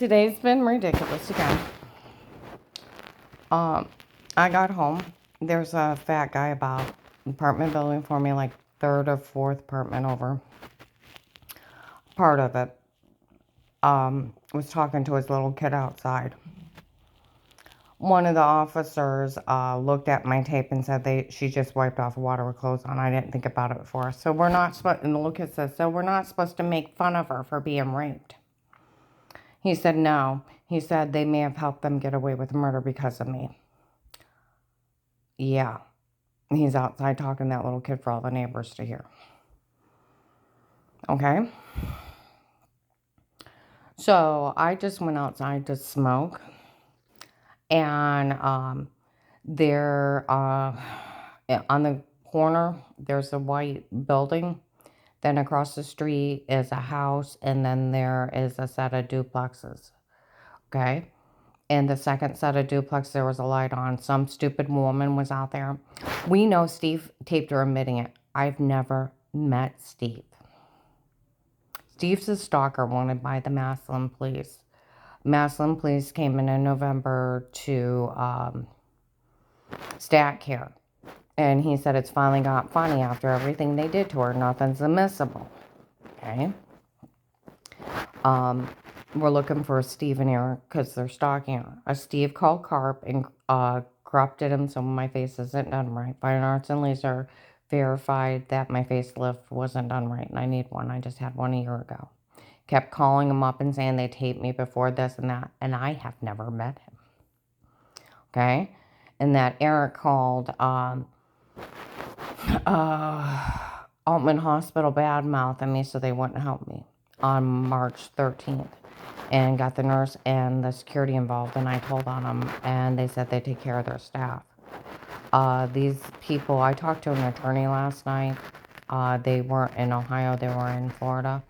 Today's been ridiculous again. I got home. There's a fat guy about apartment building for me, like third or fourth apartment over. Part of it. Was talking to his little kid outside. One of the officers looked at my tape and said she just wiped off water with clothes on. I didn't think about it before. So we're not supposed, and the little kid says, so we're not supposed to make fun of her for being raped. He said no. He said they may have helped them get away with murder because of me. Yeah. He's outside talking to that little kid for all the neighbors to hear. Okay? So I just went outside to smoke. And there, on the corner, there's a white building. Then across the street is a house. And then there is a set of duplexes. Okay? And the second set of duplex, there was a light on. Some stupid woman was out there. We know Steve taped her admitting it. I've never met Steve. Steve's a stalker wanted by the Massillon police. Massillon police came in November to Stat Care. And he said it's finally got funny after everything they did to her. Nothing's admissible. Okay? We're looking for a Steve and Eric because they're stalking her. A Steve called Carp and corrupted him so my face isn't done right. Fine Arts and Laser verified that my facelift wasn't done right and I need one. I just had one a year ago. Kept calling him up and saying they taped me before this and that, and I have never met him. Okay? And that Eric called Altman Hospital badmouthing me so they wouldn't help me on March 13th. And got the nurse and the security involved, and I told on them, and they said they take care of their staff. These people, I talked to an attorney last night. They weren't in Ohio, they were in Florida.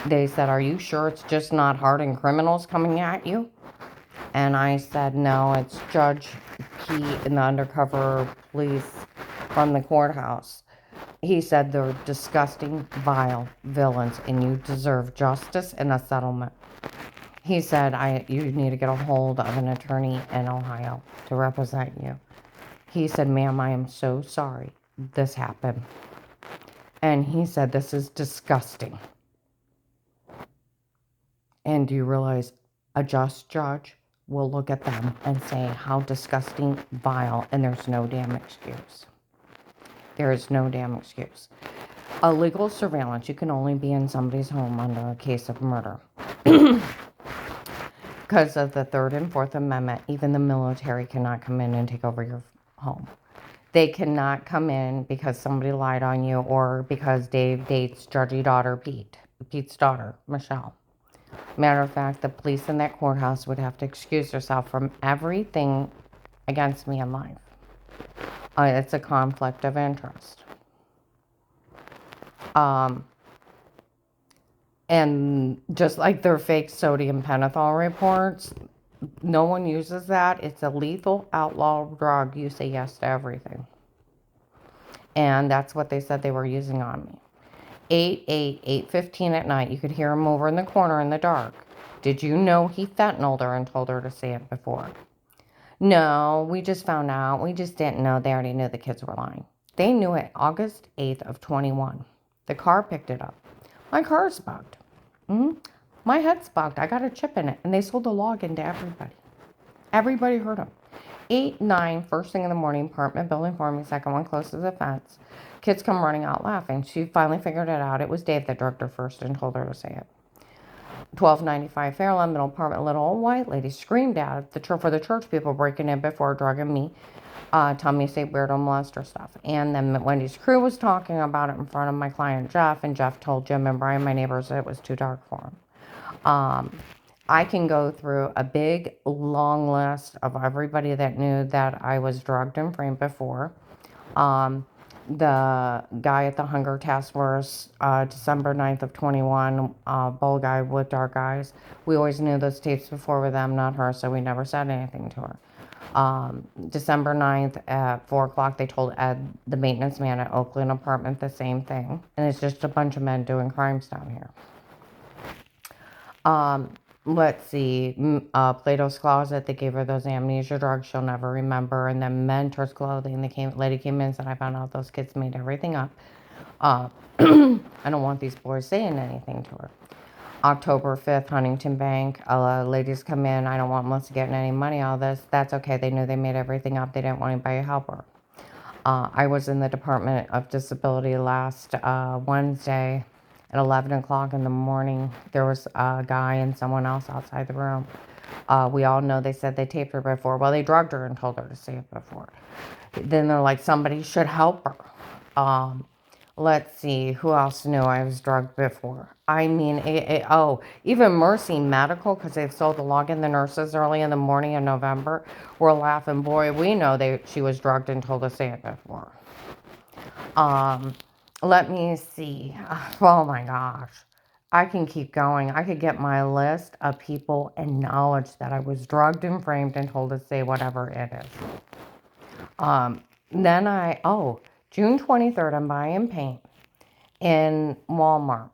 They said, are you sure it's just not hardened criminals coming at you? And I said, no, it's Judge Pete and the undercover police from the courthouse. He said they're disgusting, vile villains, and you deserve justice and a settlement. He said, you need to get a hold of an attorney in Ohio to represent you. He said, ma'am, I am so sorry this happened. And he said, this is disgusting. And do you realize a just judge will look at them and say how disgusting, vile, and there's no damn excuse. There is no damn excuse. Illegal surveillance, you can only be in somebody's home under a case of murder. Because of the Third and Fourth Amendment, even the military cannot come in and take over your home. They cannot come in because somebody lied on you or because Dave dates Judge's daughter, Pete's daughter, Michelle. Matter of fact, the police in that courthouse would have to excuse herself from everything against me in life. It's a conflict of interest. And just like their fake sodium pentothal reports, no one uses that. It's a lethal outlaw drug. You say yes to everything. And that's what they said they were using on me. 8:15 at night, you could hear him over in the corner in the dark. Did you know he fentanyled her and told her to say it before? No, we just found out. We just didn't know. They already knew the kids were lying. They knew it August 8th of 21. The car picked it up. My car's bugged. My head's bugged. I got a chip in it. And they sold the login to everybody. Everybody heard them. 8, 9, first thing in the morning, apartment building for me, second one close to the fence. Kids come running out laughing. She finally figured it out. It was Dave that drugged her first and told her to say it. 1295 Fairlawn, middle apartment, little old white lady screamed out for the church people breaking in before drugging me. Telling me to say weirdo molester stuff. And then Wendy's crew was talking about it in front of my client Jeff, and Jeff told Jim and Brian, my neighbors, that it was too dark for him. I can go through a big, long list of everybody that knew that I was drugged and framed before. The guy at the Hunger Task Force, December 9th of 21, bull guy with dark eyes. We always knew those tapes before with them, not her, so we never said anything to her. December 9th at 4 o'clock, they told Ed, the maintenance man at Oakland apartment, the same thing. And it's just a bunch of men doing crimes down here. let's see, Plato's Closet, they gave her those amnesia drugs she'll never remember. And then Mentor's Clothing, lady came in and said, I found out those kids made everything up. I don't want these boys saying anything to her. October 5th, Huntington Bank, ladies come in, I don't want Melissa getting any money out of this. That's okay, they knew they made everything up. They didn't want anybody to help her. I was in the Department of Disability last Wednesday at 11 o'clock in the morning. There was a guy and someone else outside the room. We all know they said they taped her before. Well, they drugged her and told her to say it before. Then they're like, somebody should help her. Let's see, who else knew I was drugged before? I mean, even Mercy Medical, because they've sold the login, the nurses early in the morning in November were laughing. Boy, we know she was drugged and told to say it before. Let me see. Oh my gosh. I can keep going. I could get my list of people and knowledge that I was drugged and framed and told to say whatever it is. Then June 23rd, I'm buying paint in Walmart.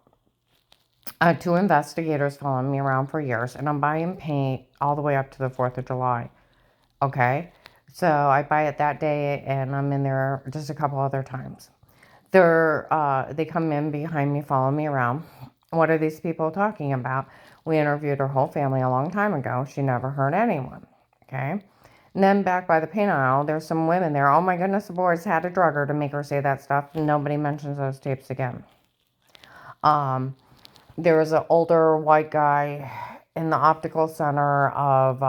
2 investigators following me around for years, and I'm buying paint all the way up to the 4th of July. Okay? So I buy it that day, and I'm in there just a couple other times. They come in behind me, follow me around. What are these people talking about? We interviewed her whole family a long time ago. She never hurt anyone. Okay? And then back by the paint aisle, there's some women there. Oh my goodness, the boys had to drug her to make her say that stuff. Nobody mentions those tapes again. There was an older white guy in the optical center of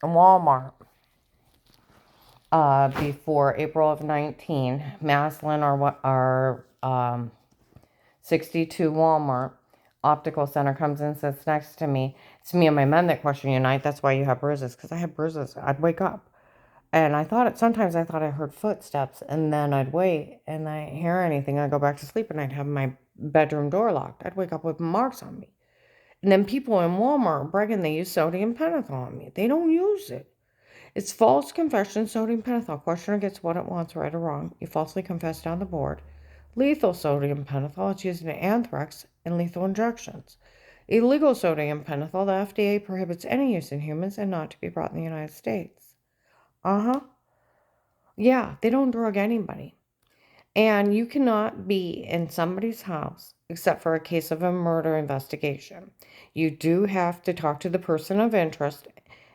Walmart before April of 19. Maslin or 62 Walmart optical center comes in, sits next to me. It's me and my men that question you night. That's why you have bruises, because I had bruises. I'd wake up. And sometimes I thought I heard footsteps, and then I'd wait, and I didn't hear anything. I'd go back to sleep, and I'd have my bedroom door locked. I'd wake up with marks on me. And then people in Walmart bragging they use sodium pentothal on me. They don't use it. It's false confession sodium pentothal. Questioner gets what it wants, right or wrong. You falsely confess down the board. Lethal sodium pentothal, it's used in anthrax and lethal injections. Illegal sodium pentothal, the FDA prohibits any use in humans and not to be brought in the United States. Yeah, they don't drug anybody. And you cannot be in somebody's house except for a case of a murder investigation. You do have to talk to the person of interest,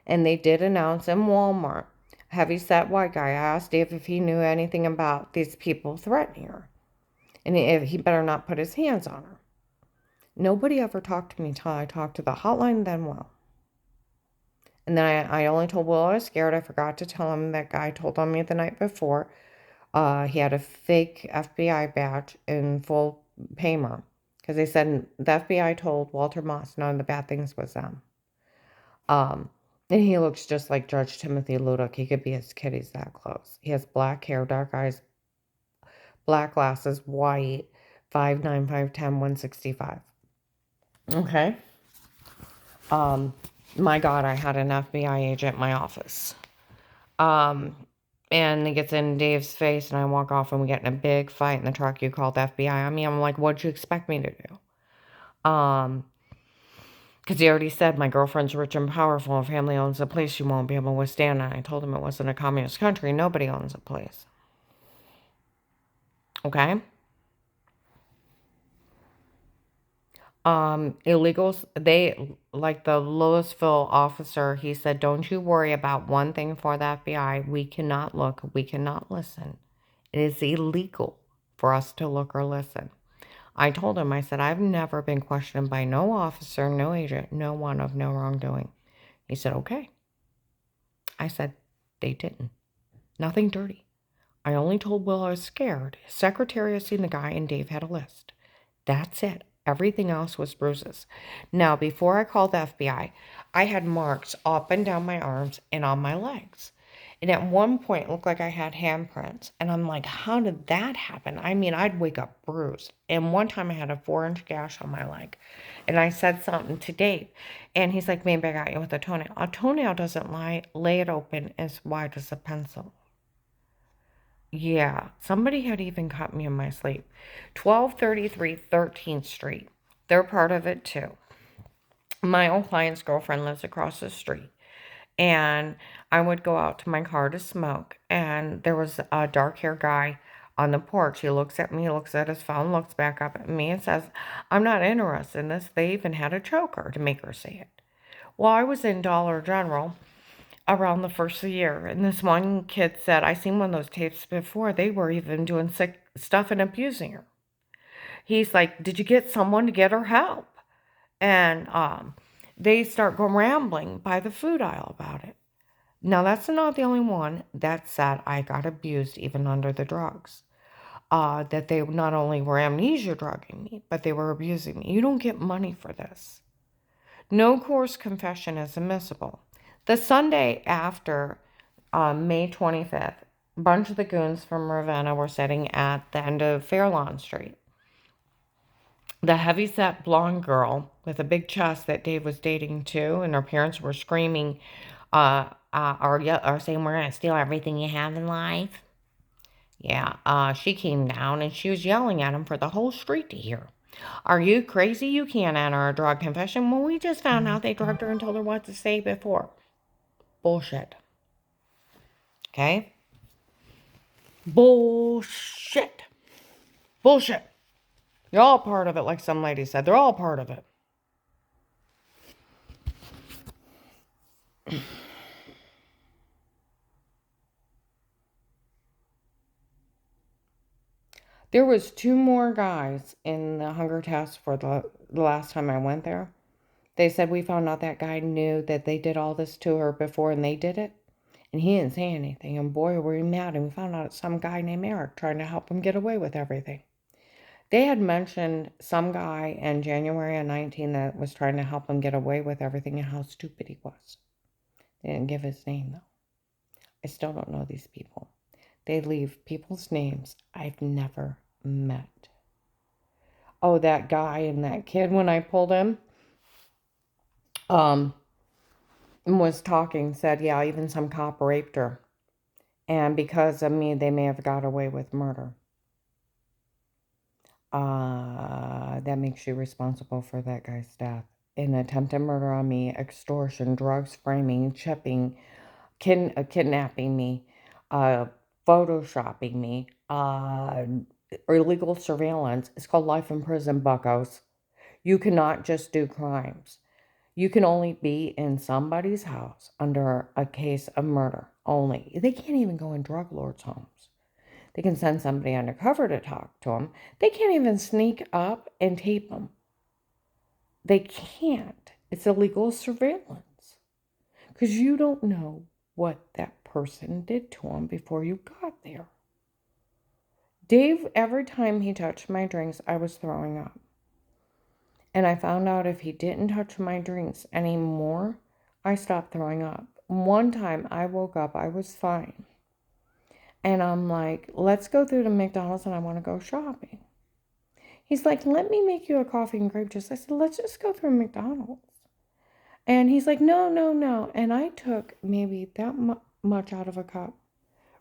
and they did announce in Walmart, heavy-set white guy. I asked Dave if he knew anything about these people threatening her, and if he better not put his hands on her. Nobody ever talked to me till I talked to the hotline, then Will. And then I only told Will I was scared. I forgot to tell him that guy told on me the night before. He had a fake FBI badge in full payment, because they said the FBI told Walter Moss none of the bad things was them. And he looks just like Judge Timothy Ludick. He could be his kid. He's that close. He has black hair, dark eyes, black glasses, white, 5'9", 5'10", 165. Okay. My God, I had an FBI agent in my office. And he gets in Dave's face, and I walk off, and we get in a big fight in the truck. You called the FBI on me. I'm like, what'd you expect me to do? Because he already said my girlfriend's rich and powerful. If family owns a place, you won't be able to withstand it. I told him it wasn't a communist country. Nobody owns a place. Okay? Illegals, like the Louisville officer, he said, don't you worry about one thing for the FBI. We cannot look, we cannot listen. It is illegal for us to look or listen. I told him, I said, I've never been questioned by no officer, no agent, no one of no wrongdoing. He said, okay. I said, they didn't. Nothing dirty. I only told Will I was scared. His secretary had seen the guy, and Dave had a list. That's it. Everything else was bruises. Now, before I called the FBI, I had marks up and down my arms and on my legs. And at one point, it looked like I had handprints. And I'm like, how did that happen? I mean, I'd wake up bruised. And one time I had a 4-inch gash on my leg. And I said something to Dave. And he's like, maybe I got you with a toenail. A toenail doesn't lay it open as wide as a pencil. Yeah, somebody had even cut me in my sleep. 1233 13th Street. They're part of it too. My old client's girlfriend lives across the street. And I would go out to my car to smoke. And there was a dark haired guy on the porch. He looks at me, looks at his phone, looks back up at me, and says, I'm not interested in this. They even had a choker to make her say it. Well, I was in Dollar General around the first of the year, and this one kid said, I seen one of those tapes before. They were even doing sick stuff and abusing her. He's like, did you get someone to get her help? And they start going rambling by the food aisle about it. Now, that's not the only one that said I got abused even under the drugs. That they not only were amnesia drugging me, but they were abusing me. You don't get money for this. No coerced confession is admissible. The Sunday after May 25th, a bunch of the goons from Ravenna were sitting at the end of Fairlawn Street. The heavyset blonde girl with a big chest that Dave was dating too, and her parents were screaming, or saying, we're going to steal everything you have in life. Yeah, she came down and she was yelling at him for the whole street to hear. Are you crazy? You can't enter a drug confession. Well, we just found out they drugged her and told her what to say before. Bullshit. Okay? Bullshit. Bullshit. You're all part of it, like some lady said. They're all part of it. There was 2 more guys in the hunger test for the last time I went there. They said we found out that guy knew that they did all this to her before and they did it. And he didn't say anything. And boy, were we mad. And we found out it's some guy named Eric trying to help him get away with everything. They had mentioned some guy in January of 19 that was trying to help him get away with everything and how stupid he was. They didn't give his name, though. I still don't know these people. They leave people's names I've never met. Oh, that guy and that kid, when I pulled him, was talking, said, yeah, even some cop raped her. And because of me, they may have got away with murder. That makes you responsible for that guy's death. An attempted murder on me, extortion, drugs, framing, chipping, kidnapping me, photoshopping me, illegal surveillance. It's called life in prison, buckos. You cannot just do crimes. You can only be in somebody's house under a case of murder only. They can't even go in drug lords' homes. They can send somebody undercover to talk to them. They can't even sneak up and tape them. They can't. It's illegal surveillance. Because you don't know what that person did to them before you got there. Dave, every time he touched my drinks, I was throwing up. And I found out if he didn't touch my drinks anymore, I stopped throwing up. One time I woke up, I was fine. And I'm like, let's go through to McDonald's and I want to go shopping. He's like, let me make you a coffee and grape juice. I said, let's just go through McDonald's. And he's like, no, no, no. And I took maybe that much out of a cup,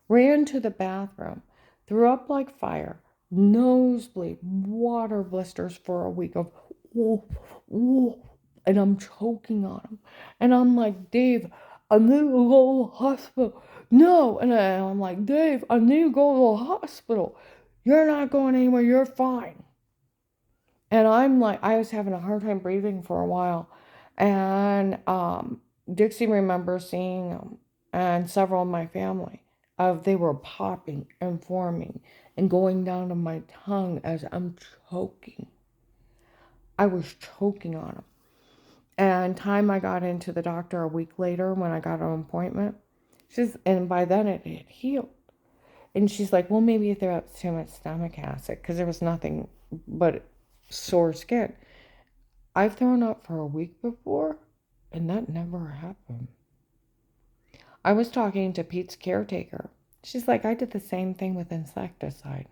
ran to the bathroom, threw up like fire, nosebleed, water blisters for a week of, whoa, whoa, and I'm choking on him. And I'm like, Dave, I need to go to the hospital. No. And I'm like, Dave, I need to go to the hospital. You're not going anywhere. You're fine. And I'm like, I was having a hard time breathing for a while. And Dixie remembers seeing them and several of my family. They were popping and forming and going down to my tongue as I'm choking. I was choking on them. And time I got into the doctor a week later when I got an appointment, and by then it had healed. And she's like, well, maybe you threw up too much stomach acid because there was nothing but sore skin. I've thrown up for a week before, and that never happened. I was talking to Pete's caretaker. She's like, I did the same thing with insecticide.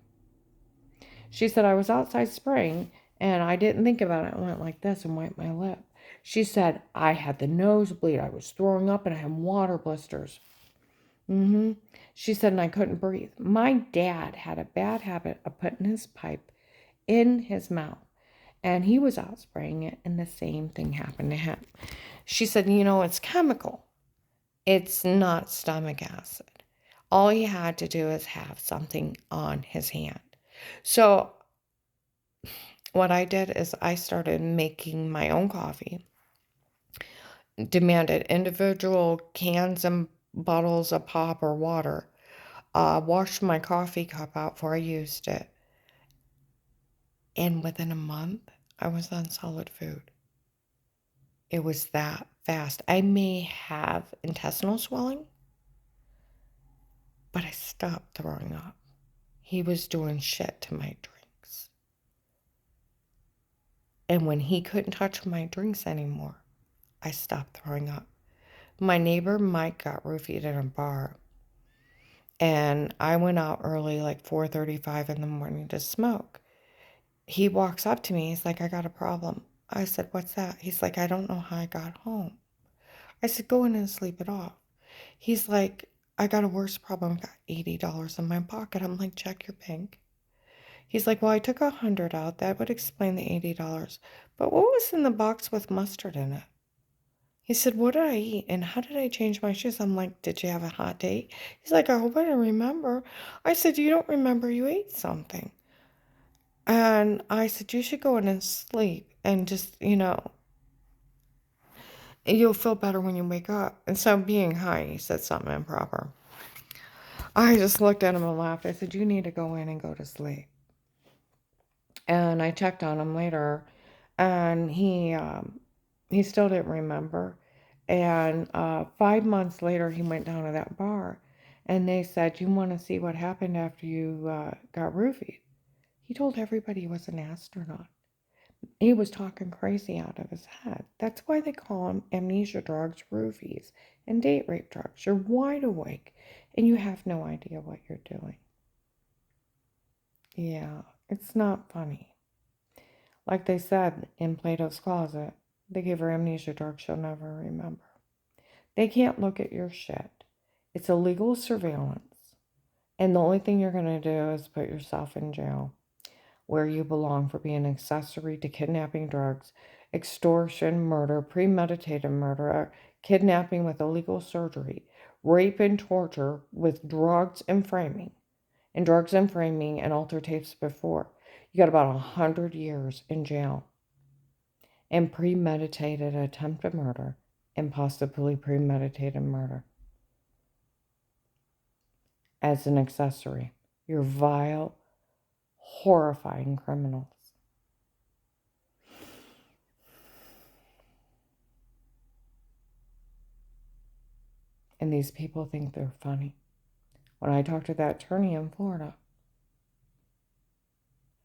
She said, I was outside spraying, and I didn't think about it. I went like this and wiped my lip. She said, I had the nosebleed. I was throwing up, and I had water blisters. She said, and I couldn't breathe. My dad had a bad habit of putting his pipe in his mouth And he was out spraying it, and the same thing happened to him. She said, it's chemical. It's not stomach acid. All he had to do is have something on his hand. So what I did is I started making my own coffee, demanded individual cans and bottles of pop or water, washed my coffee cup out before I used it. And within a month, I was on solid food. It was that fast. I may have intestinal swelling, but I stopped throwing up. He was doing shit to my drinks. And when he couldn't touch my drinks anymore, I stopped throwing up. My neighbor Mike got roofied in a bar. And I went out early, like 4:35 in the morning to smoke. He walks up to me. He's like, I got a problem. I said, what's that? He's like, I don't know how I got home. I said, go in and sleep it off. He's like, I got a worse problem. I got $80 in my pocket. I'm like, check your bank. He's like, well, I took 100 out. That would explain the $80. But what was in the box with mustard in it? He said, what did I eat? And how did I change my shoes? I'm like, did you have a hot date? He's like, I hope I don't remember. I said, you don't remember you ate something. And I said, you should go in and sleep and just, you'll feel better when you wake up. And so being high, he said something improper. I just looked at him and laughed. I said, you need to go in and go to sleep. And I checked on him later, and he still didn't remember. And 5 months later, he went down to that bar, and they said, you want to see what happened after you got roofied? He told everybody he was an astronaut. He was talking crazy out of his head. That's why they call them amnesia drugs, roofies, and date rape drugs. You're wide awake, and you have no idea what you're doing. Yeah, it's not funny. Like they said in Plato's Closet, they give her amnesia drugs she'll never remember. They can't look at your shit. It's illegal surveillance. And the only thing you're going to do is put yourself in jail, where you belong, for being an accessory to kidnapping, drugs, extortion, murder, premeditated murder, kidnapping with illegal surgery, rape and torture with drugs and framing, and alter tapes before. You got about 100 years in jail. And premeditated attempted murder and possibly premeditated murder as an accessory. You're vile, horrifying criminals. And these people think they're funny. When I talked to that attorney in Florida,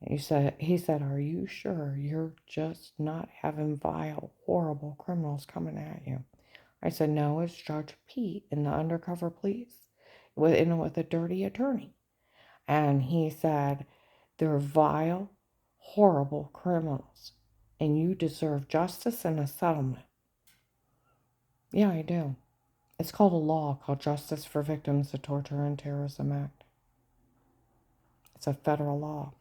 he said, are you sure you're just not having vile, horrible criminals coming at you? I said, no, it's Judge Pete in the undercover police with a dirty attorney. And he said, they're vile, horrible criminals, and you deserve justice and a settlement. Yeah, I do. It's called a law called Justice for Victims of Torture and Terrorism Act. It's a federal law.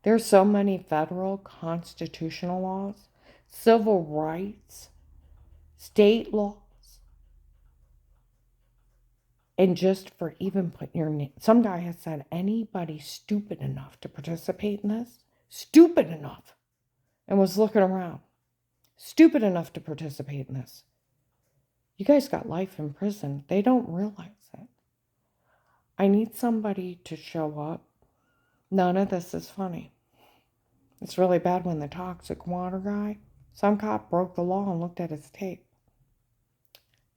There's so many federal constitutional laws, civil rights, state laws. And just for even putting your name, some guy has said, anybody stupid enough to participate in this, stupid enough, and was looking around, stupid enough to participate in this. You guys got life in prison. They don't realize it. I need somebody to show up. None of this is funny. It's really bad when the toxic water guy, some cop broke the law and looked at his tape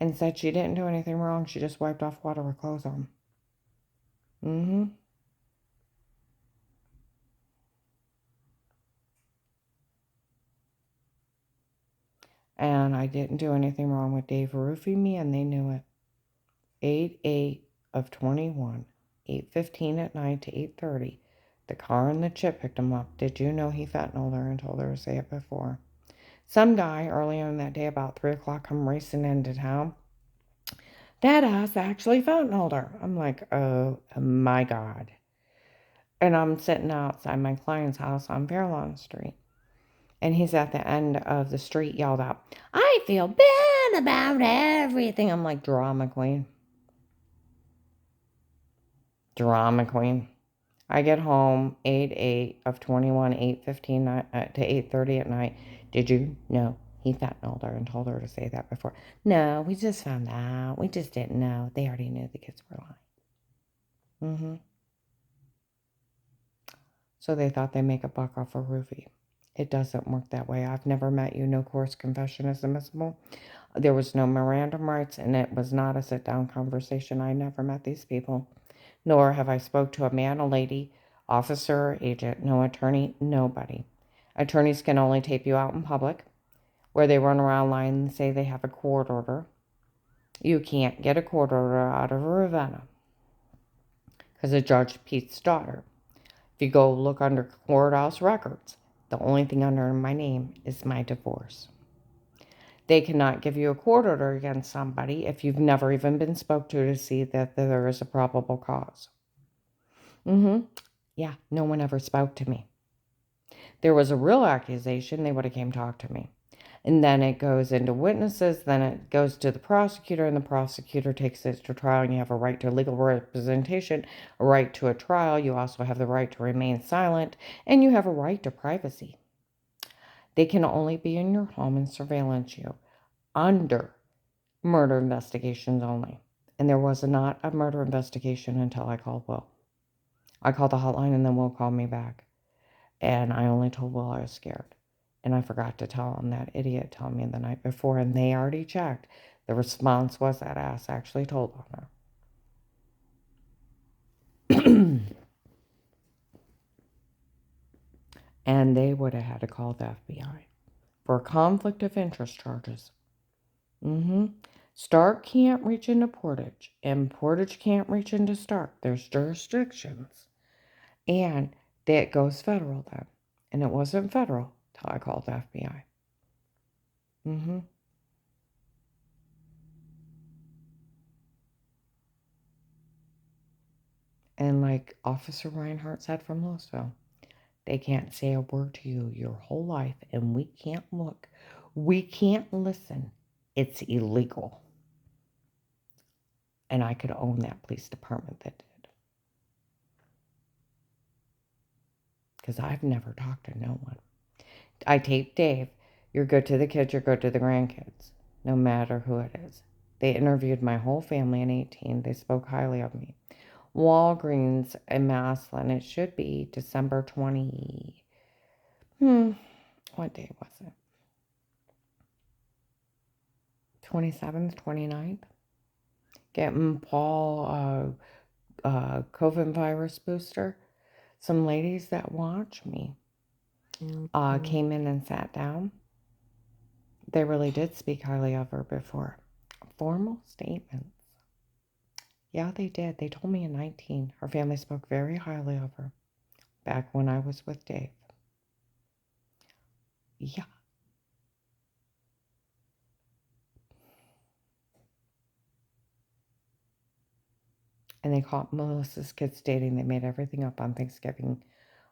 and said she didn't do anything wrong. She just wiped off water with clothes on. And I didn't do anything wrong with Dave roofing me, and they knew it. 8/8 of 21, 8:15 at night to 8:30. The car and the chip picked him up. Did you know he fentanyl her and told her to say it before? Some guy earlier in that day, about 3 o'clock, come racing into town. That ass actually fentanyl her. I'm like, oh my God. And I'm sitting outside my client's house on Fairlawn Street. And he's at the end of the street, yelled out, "I feel bad about everything." I'm like, drama queen. Drama queen. I get home 8 of 21, 8:15 to 8:30 at night. Did you? No. He fentanyl her and told her to say that before. No, we just found out. We just didn't know. They already knew the kids were lying. So they thought they'd make a buck off a roofie. It doesn't work that way. I've never met you. No coerced confession is admissible. There was no Miranda rights, and it was not a sit-down conversation. I never met these people, nor have I spoke to a man, a lady, officer, agent, no attorney, nobody. Attorneys can only tape you out in public, where they run around lying and say they have a court order. You can't get a court order out of Ravenna, because of Judge Pete's daughter. If you go look under courthouse records, the only thing under my name is my divorce. They cannot give you a court order against somebody if you've never even been spoke to see that there is a probable cause. Yeah, no one ever spoke to me. There was a real accusation, they would have came talk to me. And then it goes into witnesses, then it goes to the prosecutor, and the prosecutor takes it to trial, and you have a right to legal representation, a right to a trial. You also have the right to remain silent, and you have a right to privacy. They can only be in your home and surveillance you under murder investigations only. And there was not a murder investigation until I called Will. I called the hotline, and then Will called me back. And I only told Will I was scared. And I forgot to tell him that idiot told me the night before, and they already checked. The response was that ass actually told on her. And they would have had to call the FBI for conflict of interest charges. Stark can't reach into Portage, and Portage can't reach into Stark. There's jurisdictions. And that goes federal then. And it wasn't federal till I called the FBI. And like Officer Reinhardt said from Louisville, they can't say a word to you your whole life, and we can't look. We can't listen. It's illegal. And I could own that police department that did. Because I've never talked to no one. I taped Dave. You're good to the kids, you're good to the grandkids. No matter who it is. They interviewed my whole family in 18. They spoke highly of me. Walgreens in Massillon. It should be December 20. What day was it? 27th, 29th? Getting Paul COVID virus booster. Some ladies that watch me came in and sat down. They really did speak highly of her before. Formal statements. Yeah, they did. They told me in 19. Her family spoke very highly of her back when I was with Dave. Yeah. And they caught Melissa's kids dating. They made everything up on Thanksgiving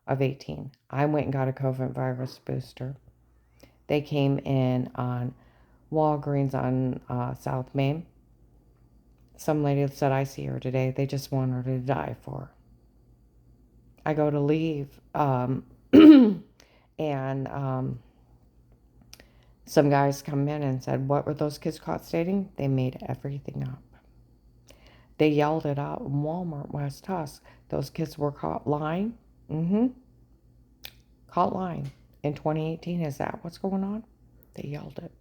of 18. I went and got a COVID virus booster. They came in on Walgreens on South Main. Some lady said, I see her today. They just want her to die for her. I go to leave, and some guys come in and said, what were those kids caught stating? They made everything up. They yelled it out in Walmart, West Tusk. Those kids were caught lying. Caught lying. In 2018, is that what's going on? They yelled it.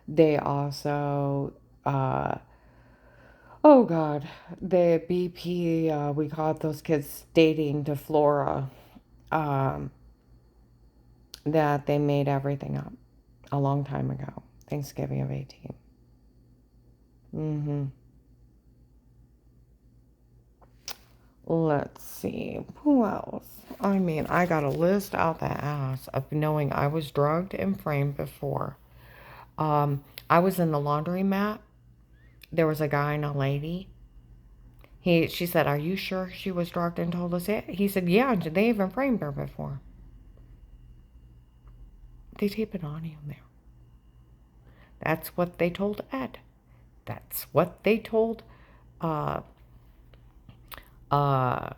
They also, oh God, the BP, we caught those kids dating to Flora, that they made everything up a long time ago, Thanksgiving of 18. Let's see, who else? I mean, I got a list out the ass of knowing I was drugged and framed before. I was in the laundromat. There was a guy and a lady. She said, are you sure she was drugged and told us it? He said, yeah, they even framed her before. They tape an audio there. That's what they told Ed. That's what they told uh, uh,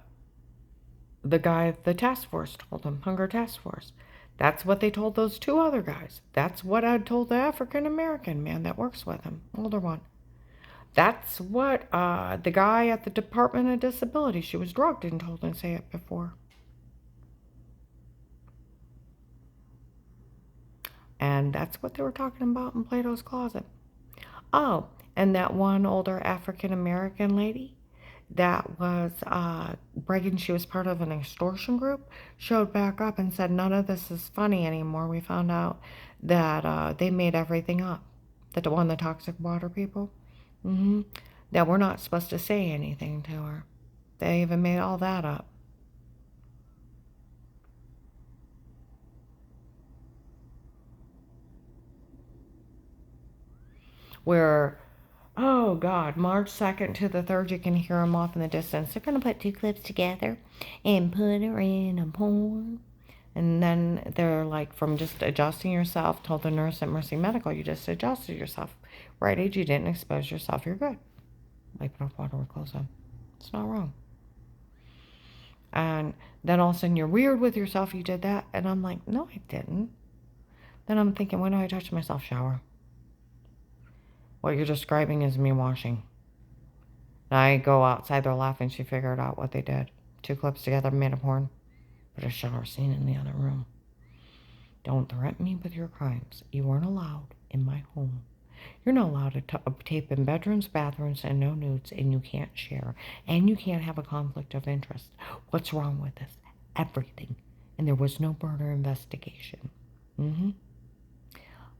the guy the task force told him, Hunger Task Force. That's what they told those two other guys. That's what Ed told the African American man that works with him, older one. That's what the guy at the Department of Disability, she was drugged and told him to say it before. And that's what they were talking about in Plato's Closet. Oh, and that one older African American lady that was bragging she was part of an extortion group showed back up and said, none of this is funny anymore. We found out that they made everything up. The toxic water people. That we're not supposed to say anything to her. They even made all that up. Where, oh God, March 2nd to the 3rd, you can hear them off in the distance. They're going to put 2 clips together and put her in a porn. And then they're like, from just adjusting yourself, told the nurse at Mercy Medical, you just adjusted yourself. Right age, you didn't expose yourself, you're good. Wipe it off water with clothes on. It's not wrong. And then all of a sudden you're weird with yourself, you did that. And I'm like, no, I didn't. Then I'm thinking, when do I touch myself? Shower. What you're describing is me washing. And I go outside, they're laughing, she figured out what they did. 2 clips together, made a porn. Put a shower scene in the other room. Don't threaten me with your crimes. You weren't allowed in my home. You're not allowed to tape in bedrooms, bathrooms, and no nudes, and you can't share. And you can't have a conflict of interest. What's wrong with this? Everything. And there was no murder investigation.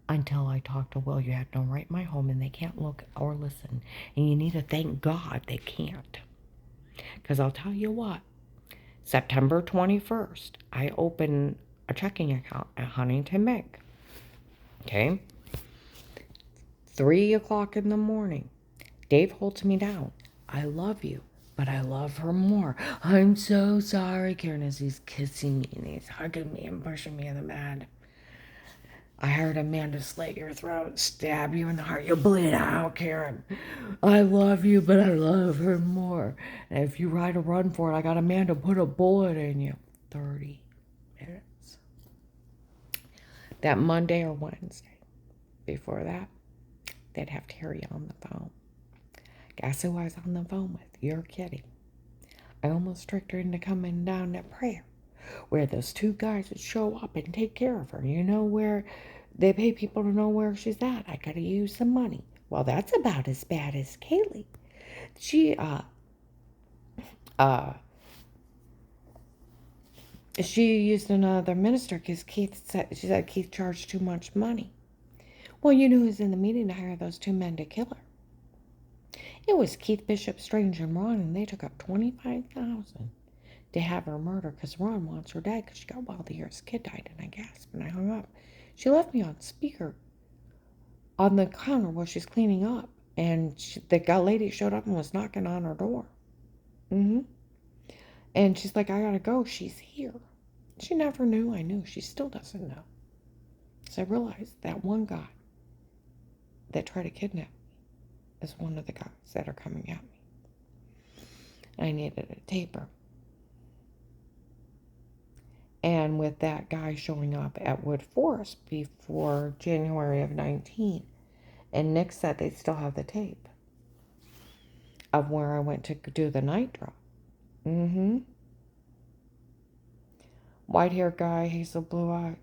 Until I talked to Will, you had no right in my home, and they can't look or listen. And you need to thank God they can't. Because I'll tell you what, September 21st, I opened a checking account at Huntington Bank. Okay? 3 o'clock in the morning. Dave holds me down. I love you, but I love her more. I'm so sorry, Karen, as he's kissing me and he's hugging me and pushing me in the bed. I heard Amanda slit your throat, stab you in the heart. You'll bleed out, Karen. I love you, but I love her more. And if you ride a run for it, I got Amanda put a bullet in you. 30 minutes. That Monday or Wednesday. Before that, they'd have Terry on the phone. Guess who I was on the phone with? You're kidding. I almost tricked her into coming down to prayer, where those 2 guys would show up and take care of her. You know where they pay people to know where she's at. I gotta use some money. Well, that's about as bad as Kaylee. She used another minister because she said Keith charged too much money. Well, you know who's in the meeting to hire those 2 men to kill her? It was Keith Bishop, Strange, and Ron, and they took up $25,000 to have her murdered because Ron wants her dead because she got wild the year his kid died, and I gasped and I hung up. She left me on speaker on the counter while she's cleaning up, and the lady showed up and was knocking on her door. And she's like, I gotta go. She's here. She never knew I knew. She still doesn't know. So I realized that one guy that tried to kidnap me is one of the guys that are coming at me. I needed a taper. And with that guy showing up at Wood Forest before January of 19, and Nick said they still have the tape of where I went to do the night drop. White-haired guy, hazel blue eye,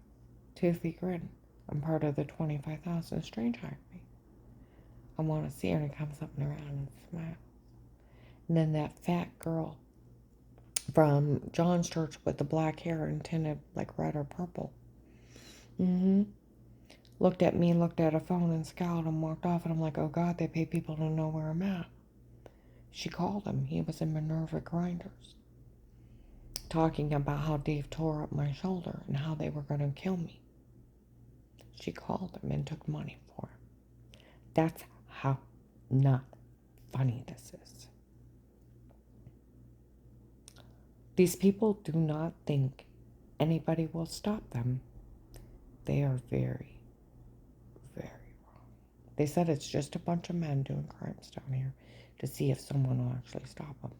toothy grin. I'm part of the 25,000 Strange hired me. I want to see her, and he comes up and around and smiles. And then that fat girl from John's church with the black hair and tinted like red or purple. Looked at me, looked at a phone and scowled and walked off. And I'm like, oh God, they pay people to know where I'm at. She called him. He was in Minerva Grinders. Talking about how Dave tore up my shoulder and how they were going to kill me. She called him and took money for him. That's how not funny this is. These people do not think anybody will stop them. They are very, very wrong. They said it's just a bunch of men doing crimes down here to see if someone will actually stop them.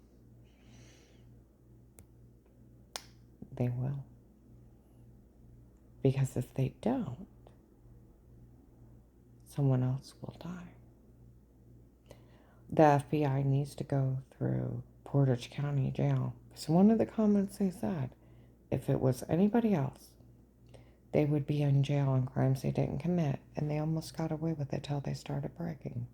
They will. Because if they don't, someone else will die. The FBI needs to go through Portage County Jail. So one of the comments they said, if it was anybody else, they would be in jail on crimes they didn't commit, and they almost got away with it till they started bragging.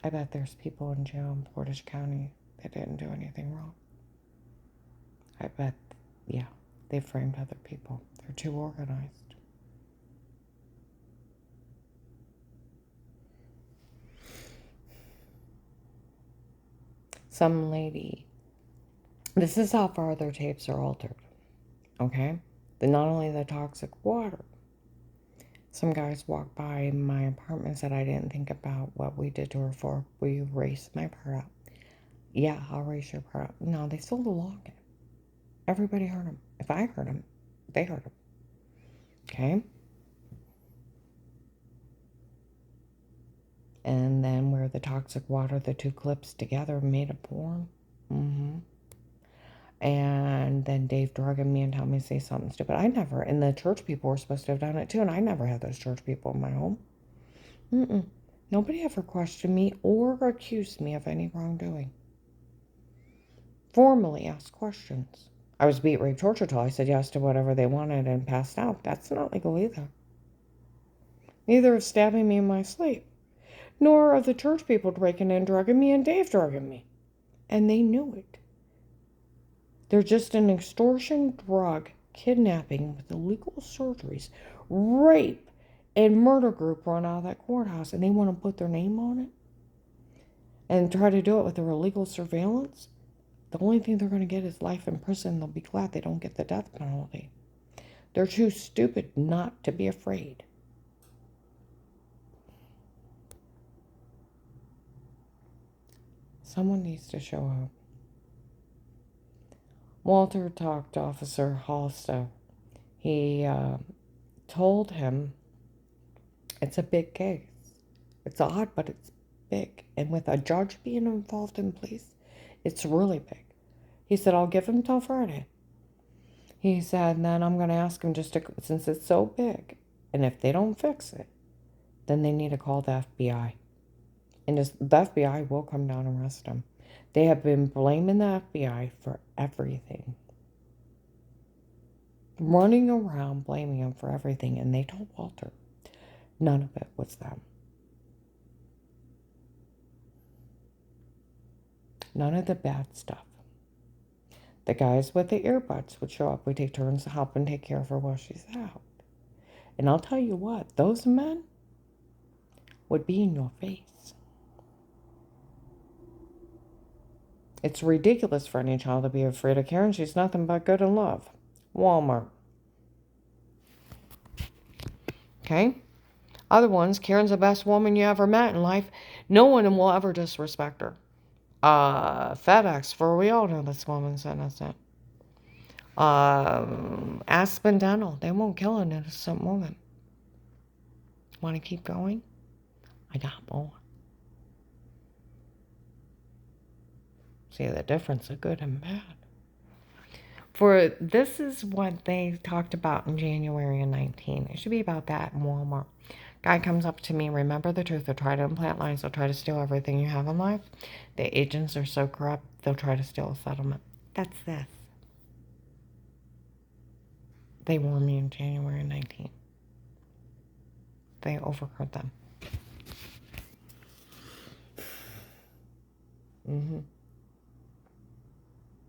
I bet there's people in jail in Portage County that didn't do anything wrong. I bet, yeah, they framed other people. They're too organized. Some lady, this is how far their tapes are altered, okay? Not only the toxic water. Some guys walked by my apartment and said I didn't think about what we did to her for. Will you race my part out? Yeah, I'll race your part out. No, they sold a login. Everybody heard them. If I heard them, they heard them. Okay? And then where the toxic water, the two clips together made a porn. And then Dave drugging me and telling me to say something stupid. I never, and the church people were supposed to have done it too, and I never had those church people in my home. Nobody ever questioned me or accused me of any wrongdoing. Formally asked questions. I was beat, raped, tortured till I said yes to whatever they wanted and passed out. That's not legal either. Neither of stabbing me in my sleep, nor of the church people breaking in, drugging me, and Dave drugging me. And they knew it. They're just an extortion, drug, kidnapping with illegal surgeries, rape, and murder group run out of that courthouse, and they want to put their name on it and try to do it with their illegal surveillance. The only thing they're going to get is life in prison. They'll be glad they don't get the death penalty. They're too stupid not to be afraid. Someone needs to show up. Walter talked to Officer Halstead. He told him it's a big case. It's odd, but it's big. And with a judge being involved in police, it's really big. He said, I'll give him till Friday. He said, and then I'm going to ask him just to, since it's so big, and if they don't fix it, then they need to call the FBI. And the FBI will come down and arrest him. They have been blaming the FBI for everything. Running around blaming him for everything. And they told Walter none of it was them. None of the bad stuff. The guys with the earbuds would show up. We take turns to help and take care of her while she's out. And I'll tell you what, those men would be in your face. It's ridiculous for any child to be afraid of Karen. She's nothing but good and love. Walmart. Okay? Other ones, Karen's the best woman you ever met in life. No one will ever disrespect her. FedEx, for we all know this woman's innocent. Aspen Dental, they won't kill an innocent woman. Want to keep going? I got more. See the difference of good and bad. For this is what they talked about in January of 19. It should be about that in Walmart. Guy comes up to me, remember the truth. They'll try to implant lies. They'll try to steal everything you have in life. The agents are so corrupt, they'll try to steal a settlement. That's this. They warned me in January of 19. They overheard them.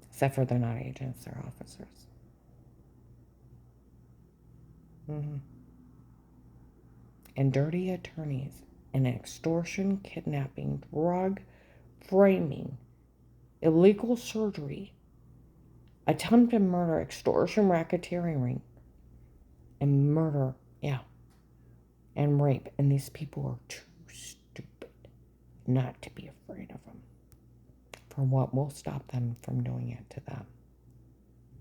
Except for they're not agents, they're officers. And dirty attorneys and extortion, kidnapping, drug, framing, illegal surgery, attempted murder, extortion, racketeering, and murder, and rape. And these people are too stupid not to be afraid of them. For what will stop them from doing it to them?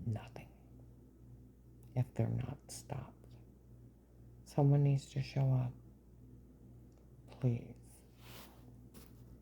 Nothing. If they're not stopped. Someone needs to show up. Please.